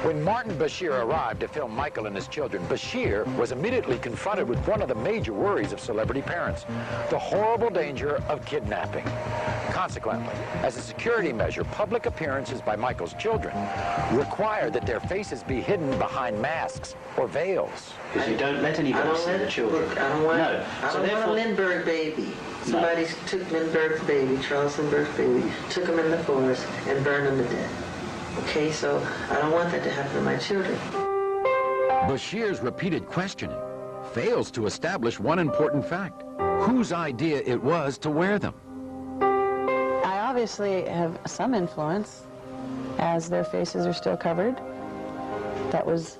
When Martin Bashir arrived to film Michael and his children, Bashir was immediately confronted with one of the major worries of celebrity parents, the horrible danger of kidnapping. Consequently, as a security measure, public appearances by Michael's children required that their faces be hidden behind masks or veils. Because you don't let anybody see the children. I don't want a Lindbergh baby. Somebody took Lindbergh's baby, Charles Lindbergh's baby, took him in the forest and burned him to death. Okay, so I don't want that to happen to my children. Bashir's repeated questioning fails to establish one important fact: whose idea it was to wear them. I obviously have some influence, as their faces are still covered. That was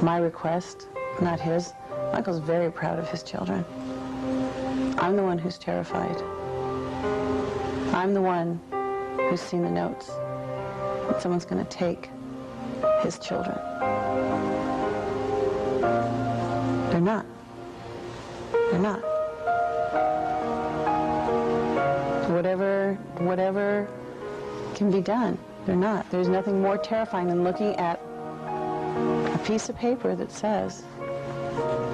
my request, not his. Michael's very proud of his children. I'm the one who's terrified. I'm the one who's seen the notes. That someone's going to take his children. They're not. They're not. Whatever can be done, they're not. There's nothing more terrifying than looking at a piece of paper that says,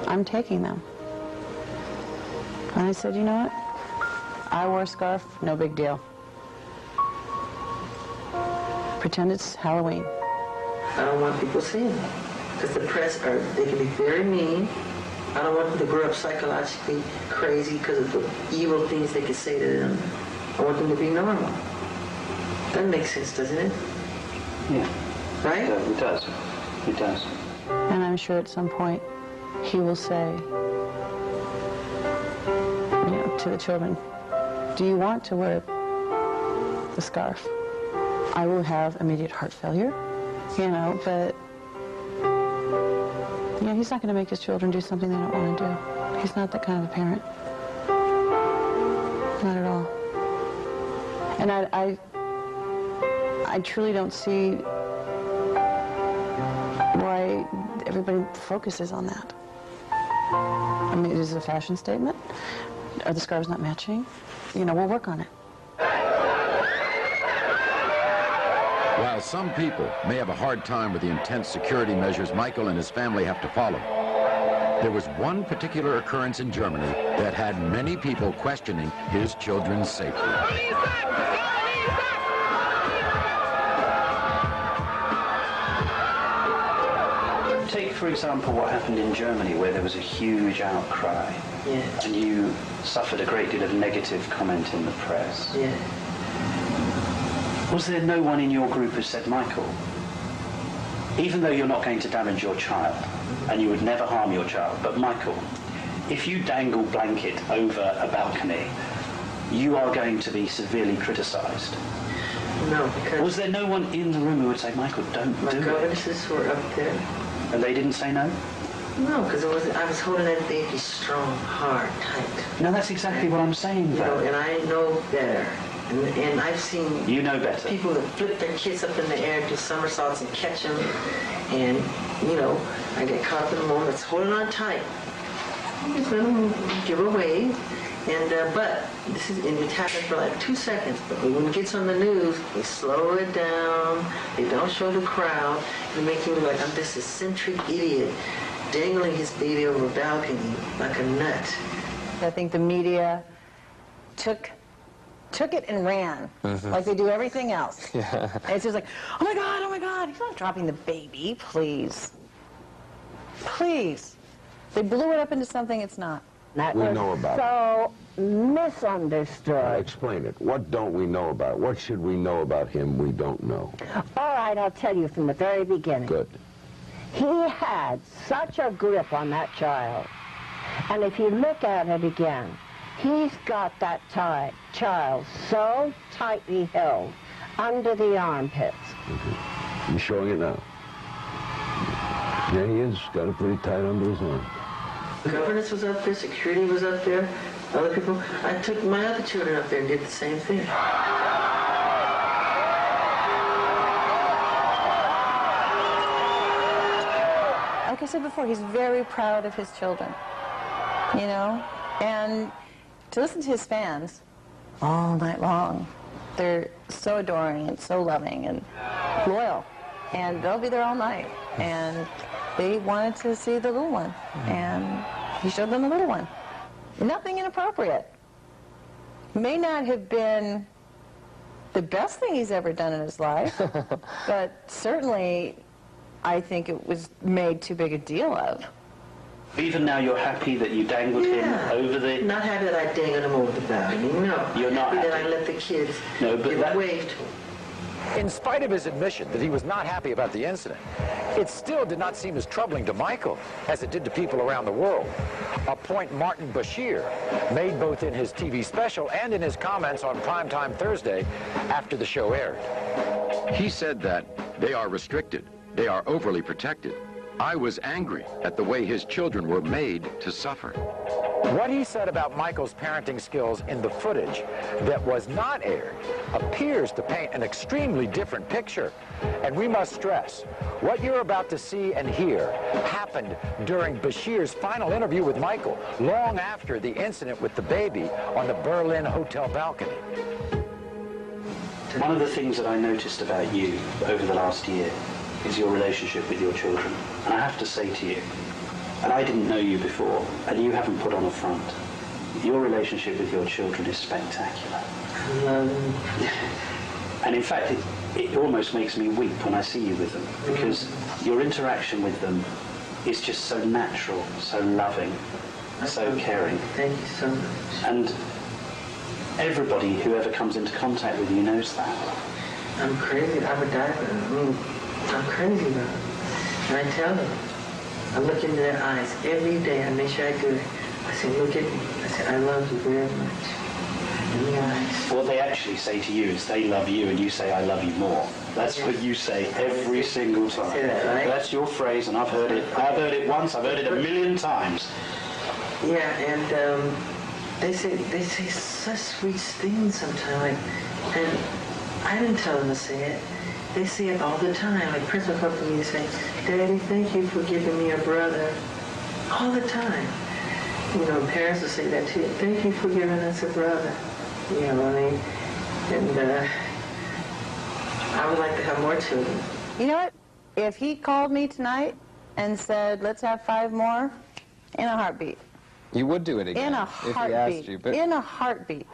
I'm taking them. And I said, you know what? I wore a scarf, no big deal. Pretend it's Halloween. I don't want people seeing it, because the press they can be very mean. I don't want them to grow up psychologically crazy because of the evil things they can say to them. I want them to be normal. That makes sense, doesn't it? Yeah. Right? It does. It does. And I'm sure at some point he will say, you know, to the children, do you want to wear the scarf? I will have immediate heart failure, you know, but, you know, he's not going to make his children do something they don't want to do. He's not that kind of a parent. Not at all. And I truly don't see why everybody focuses on that. I mean, is it a fashion statement? Are the scarves not matching? You know, we'll work on it. While some people may have a hard time with the intense security measures Michael and his family have to follow, there was one particular occurrence in Germany that had many people questioning his children's safety. Take, for example, what happened in Germany, where there was a huge outcry. Yeah. And you suffered a great deal of negative comment in the press. Yeah. Was there no one in your group who said, Michael, even though you're not going to damage your child, and you would never harm your child, but Michael, if you dangle blanket over a balcony, you are going to be severely criticized? No, because... Was there no one in the room who would say, Michael, don't do it? My governesses were up there. And they didn't say no? No, because I was holding that baby strong, hard, tight. No, that's exactly what I'm saying, though. You know, and I know better. And I've seen... You know better. People that flip their kids up in the air, do somersaults and catch them. And, you know, I get caught up in the moment. It's holding on tight. Just let them give away. And, but, and it happens for like 2 seconds. But when it gets on the news, they slow it down. They don't show the crowd. They make you look like I'm this eccentric idiot dangling his baby over a balcony like a nut. I think the media took it and ran, like they do everything else. Yeah. And it's just like, oh my God, he's not dropping the baby, please. Please. They blew it up into something it's not. That we know about so misunderstood. Explain it. What don't we know about it? What should we know about him we don't know? All right, I'll tell you from the very beginning. Good. He had such a grip on that child. And if you look at it again, he's got that child so tightly held under the armpits. He's showing it now. Yeah, he is. Got it pretty tight under his arm. The governance was up there, security was up there, other people. I took my other children up there and did the same thing. Like I said before, he's very proud of his children, you know? And to listen to his fans all night long, they're so adoring and so loving and loyal. and they'll be there all night. And they wanted to see the little one, and he showed them the little one. Nothing inappropriate. May not have been the best thing he's ever done in his life, but certainly I think it was made too big a deal of. Even now you're happy that you dangled him over the... Not happy that I dangled him over the balcony, no. You're not happy happy? that I let the kids give a wave to him. In spite of his admission that he was not happy about the incident, it still did not seem as troubling to Michael as it did to people around the world, a point Martin Bashir made both in his TV special and in his comments on Primetime Thursday after the show aired. He said that they are restricted, they are overly protected. I was angry at the way his children were made to suffer. What he said about Michael's parenting skills in the footage that was not aired appears to paint an extremely different picture. And we must stress, what you're about to see and hear happened during Bashir's final interview with Michael, long after the incident with the baby on the Berlin hotel balcony. One of the things that I noticed about you over the last year is your relationship with your children. And I have to say to you, and I didn't know you before, and you haven't put on a front, your relationship with your children is spectacular. And in fact, it almost makes me weep when I see you with them, because your interaction with them is just so natural, so loving, so caring. Thank you so much. And everybody who ever comes into contact with you knows that. I'm crazy. I would die for them. I'm crazy about it. And I tell them, I look into their eyes every day. I make sure I do it. I say, look at me. I say, I love you very much. In the eyes. What they actually say to you is they love you and you say, I love you more. That's what you say every single time. Say that, right? That's your phrase, and I've heard it. I've heard it once, I've heard it a million times. Yeah, and they say such sweet things sometimes. And I didn't tell them to say it. They say it all the time. Like Prince will come to me and say, Daddy, thank you for giving me a brother. All the time. You know, parents will say that too. Thank you for giving us a brother. You know what I mean? And I would like to have more children. You know what? If he called me tonight and said, let's have 5 more, in a heartbeat. You would do it again In a if he heartbeat. asked you. But In a heartbeat.